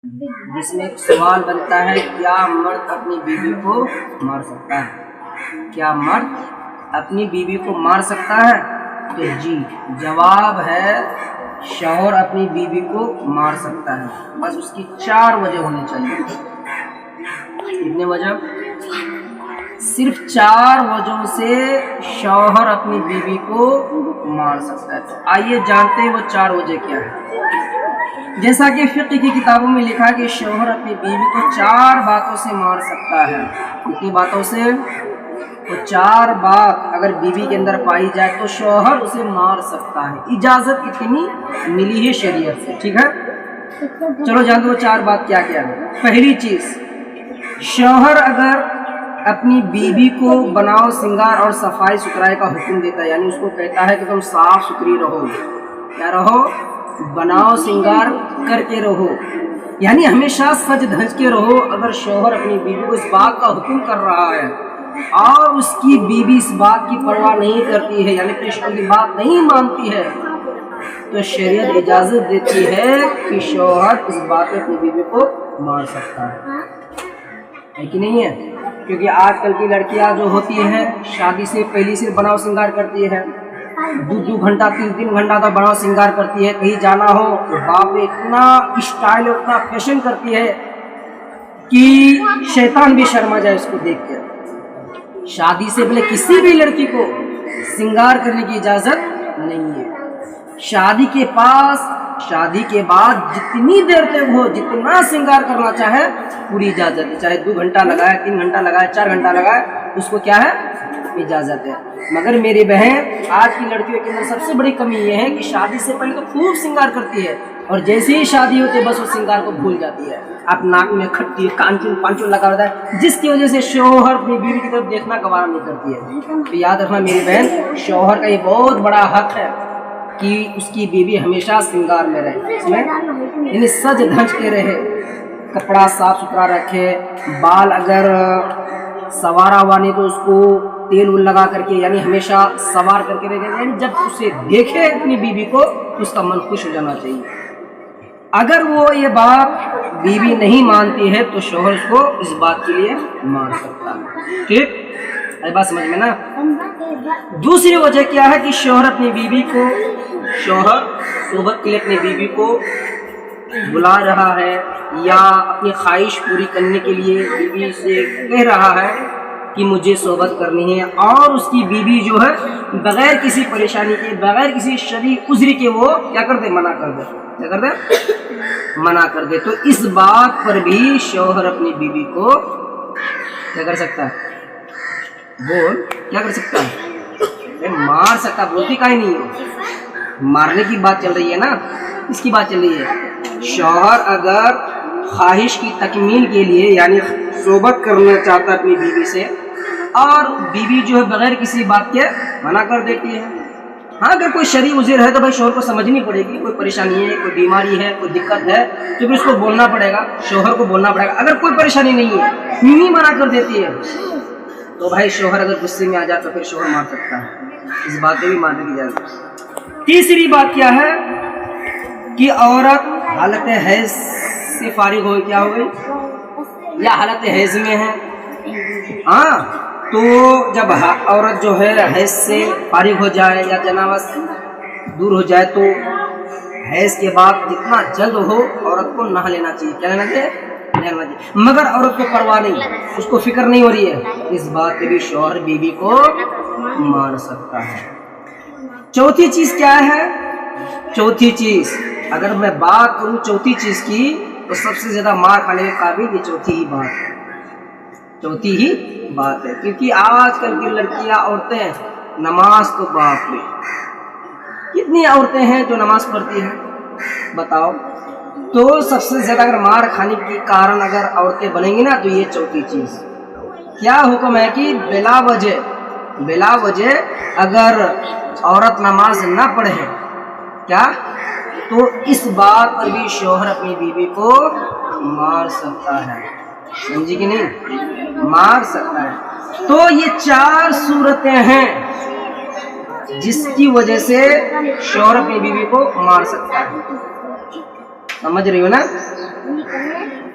جس میں ایک سوال بنتا ہے کیا مرد اپنی بیوی کو مار سکتا ہے؟ کیا مرد اپنی بیوی کو مار سکتا ہے؟ تو جی، جواب ہے شوہر اپنی بیوی کو مار سکتا ہے، بس اس کی 4 وجہ ہونی چاہیے۔ کتنے وجہ؟ صرف 4 وجہوں سے شوہر اپنی بیوی کو مار سکتا ہے۔ تو آئیے جانتے ہیں وہ 4 وجہ کیا ہے۔ جیسا کہ فقہ کی کتابوں میں لکھا کہ شوہر اپنی بیوی کو 4 باتوں سے مار سکتا ہے۔ کتنی باتوں سے؟ تو 4 بات اگر بیوی کے اندر پائی جائے تو شوہر اسے مار سکتا ہے، اجازت اتنی ملی ہے شریعت سے، ٹھیک ہے؟ چلو جانتے وہ 4 بات کیا کیا ہے۔ پہلی چیز، شوہر اگر اپنی بیوی کو بناؤ سنگار اور صفائی ستھرائی کا حکم دیتا ہے، یعنی اس کو کہتا ہے کہ تم صاف ستھری رہو، کیا رہو؟ بناؤ سنگار کر کے رہو، یعنی ہمیشہ سج دھج کے رہو۔ اگر شوہر اپنی بیوی کو اس بات کا حکم کر رہا ہے اور اس کی بیوی اس بات کی پرواہ نہیں کرتی ہے، یعنی کہ شوہر کی بات نہیں مانتی ہے، تو شریعت اجازت دیتی ہے کہ شوہر اس بات میں اپنی بیوی کو مار سکتا ہے کہ نہیں ہے؟ کیونکہ آج کل کی لڑکیاں جو ہوتی ہیں شادی سے پہلی سے بناؤ سنگار کرتی ہے، 2 گھنٹہ 3 گھنٹہ تک بناؤ سنگار کرتی ہے، کہیں جانا ہو تو باپ اتنا اسٹائل اتنا فیشن کرتی ہے کہ شیطان بھی شرما جائے اس کو دیکھ کے۔ شادی سے پہلے کسی بھی لڑکی کو سنگار کرنے کی اجازت نہیں ہے۔ شادی کے بعد جتنی دیر تک ہو جتنا سنگار کرنا چاہے پوری اجازت ہے، چاہے 2 گھنٹہ لگائے 3 گھنٹہ لگائے 4 گھنٹہ لگائے، اس کو کیا ہے؟ اجازت ہے۔ مگر میری بہن، آج کی لڑکیوں کے اندر سب سے بڑی کمی یہ ہے کہ شادی سے پہلے تو خوب سنگار کرتی ہے اور جیسے ہی شادی ہوتی ہے بس وہ سنگار کو بھول جاتی ہے۔ اب ناک میں کھٹی کانچن پانچن لگا ہوتا ہے، جس کی وجہ سے شوہر اپنی بیوی کی طرف دیکھنا گوارا نہیں کرتی ہے۔ تو یاد رکھنا میری بہن، شوہر کا یہ بہت بڑا حق ہے کہ اس کی بیوی ہمیشہ سنگار میں رہے، اس میں یعنی سج دھج کے رہے، کپڑا صاف ستھرا رکھے، بال اگر سوارا ہوا نہیں تو اس کو تیل لگا کر کے یعنی ہمیشہ سوار کر کے رکھے، یعنی جب اسے دیکھے اپنی بیوی کو تو اس کا من خوش ہو جانا چاہیے۔ اگر وہ یہ بات بیوی نہیں مانتی ہے تو شوہر اس کو اس بات کے لیے مار سکتا ہے، ٹھیک ہے؟ بات سمجھ میں نا؟ دوسری وجہ کیا ہے کہ شوہر اپنی بیوی کو صحبت کے لیے اپنی بیوی کو بلا رہا ہے یا اپنی خواہش پوری کرنے کے لیے بیوی سے کہہ رہا ہے کہ مجھے صحبت کرنی ہے، اور اس کی بیوی جو ہے بغیر کسی پریشانی کے بغیر کسی شرعی عذر کے وہ کیا کر دے؟ منع کر دے۔ کیا کر دے؟ منع کر دے۔ تو اس بات پر بھی شوہر اپنی بیوی کو کیا کر سکتا ہے؟ بول کیا کر سکتا ہے؟ مار سکتا۔ بولتی کہیں نہیں ہے، مارنے کی بات چل رہی ہے نا، اس کی بات چل رہی ہے۔ شوہر اگر خواہش کی تکمیل کے لیے یعنی صحبت کرنا چاہتا ہے اپنی بیوی سے اور بیوی جو ہے بغیر کسی بات کے منع کر دیتی ہے، ہاں اگر کوئی شرعی عذر ہے تو بھائی شوہر کو سمجھنی پڑے گی، کوئی پریشانی ہے کوئی بیماری ہے کوئی دقت ہے تو پھر اس کو بولنا پڑے گا، شوہر کو بولنا پڑے گا۔ اگر کوئی پریشانی نہیں ہے بیوی منع کر دیتی ہے تو بھائی شوہر اگر غصے میں آ جائے تو پھر شوہر مار سکتا ہے، اس بات پہ بھی مارنے کی اجازت ہے۔ تیسری بات کیا ہے کہ عورت حالت حیض سے فارغ ہو، کیا ہو گئی یا حالت حیض میں ہے، ہاں تو جب عورت جو ہے حیض سے فارغ ہو جائے یا جنابت دور ہو جائے تو حیض کے بعد جتنا جلد ہو عورت کو نہا لینا چاہیے۔ کیا لینا چاہیے؟ نہا لینا چاہیے۔ مگر عورت کو پرواہ نہیں، اس کو فکر نہیں ہو رہی ہے، اس بات پہ بھی شوہر بیوی کو مار سکتا ہے۔ چوتھی چیز کیا ہے؟ چوتھی چیز اگر میں بات کروں چوتھی چیز کی تو سب سے زیادہ مار کھانے کے قابل یہ چوتھی ہی بات ہے، کیونکہ آج کل کی لڑکیاں عورتیں نماز تو باپ رے، کتنی عورتیں ہیں جو نماز پڑھتی ہیں بتاؤ؟ تو سب سے زیادہ اگر مار کھانے کی کارن اگر عورتیں بنیں گی نا تو یہ چوتھی چیز کیا حکم ہے کہ بلا وجہ اگر عورت نماز نہ پڑھے کیا تو اس بات پر بھی شوہر اپنی بیوی کو مار سکتا ہے، سمجھی کہ نہیں؟ مار سکتا ہے۔ تو یہ 4 صورتیں ہیں جس کی وجہ سے شوہر اپنی بیوی کو مار سکتا ہے، سمجھ رہی ہو نا؟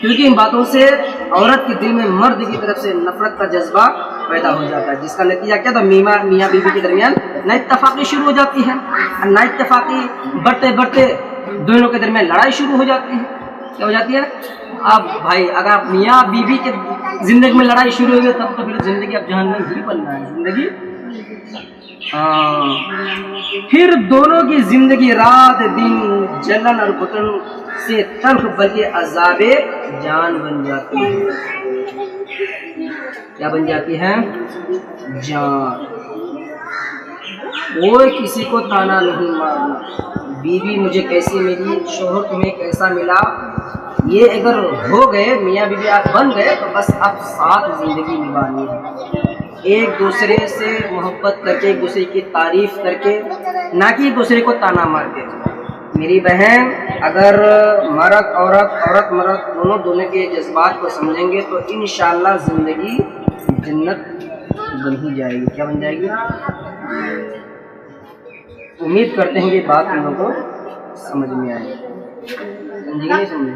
کیونکہ ان باتوں سے عورت کے دل میں مرد کی طرف سے نفرت کا جذبہ پیدا ہو جاتا ہے، جس کا نتیجہ کیا تھا؟ میاں بیوی کے درمیان نا اتفاقی شروع ہو جاتی ہے، اور نا اتفاقی بڑھتے بڑھتے دونوں کے درمیان لڑائی شروع ہو جاتی ہے۔ کیا ہو جاتی ہے؟ اب بھائی اگر میاں بیوی کے زندگی میں لڑائی شروع ہوئی تب تو پھر زندگی اب جہنم ہی بننا ہے زندگی۔ پھر دونوں کی زندگی رات دن جلن اور گھٹن سے تلخ بلکہ عذاب جان بن جاتی ہے۔ کیا بن جاتی ہے؟ جان۔ کوئی کسی کو تانا نہیں مارنا، بیوی مجھے کیسی ملی، شوہر تمہیں کیسا ملا، یہ اگر ہو گئے میاں بیوی آپ بن گئے تو بس اب ساتھ زندگی نبھانی ہے، ایک دوسرے سے محبت کر کے، ایک دوسرے کی تعریف کر کے، نہ کہ ایک دوسرے کو تانا مار کے۔ میری بہن، اگر مرد عورت مرد دونوں کے جذبات کو سمجھیں گے تو انشاءاللہ زندگی جنت بن ہی جائے گی۔ کیا بن جائے گی؟ امید کرتے ہیں کہ بات ہم لوگوں کو سمجھ میں آئے، سمجھے کہ نہیں سمجھے؟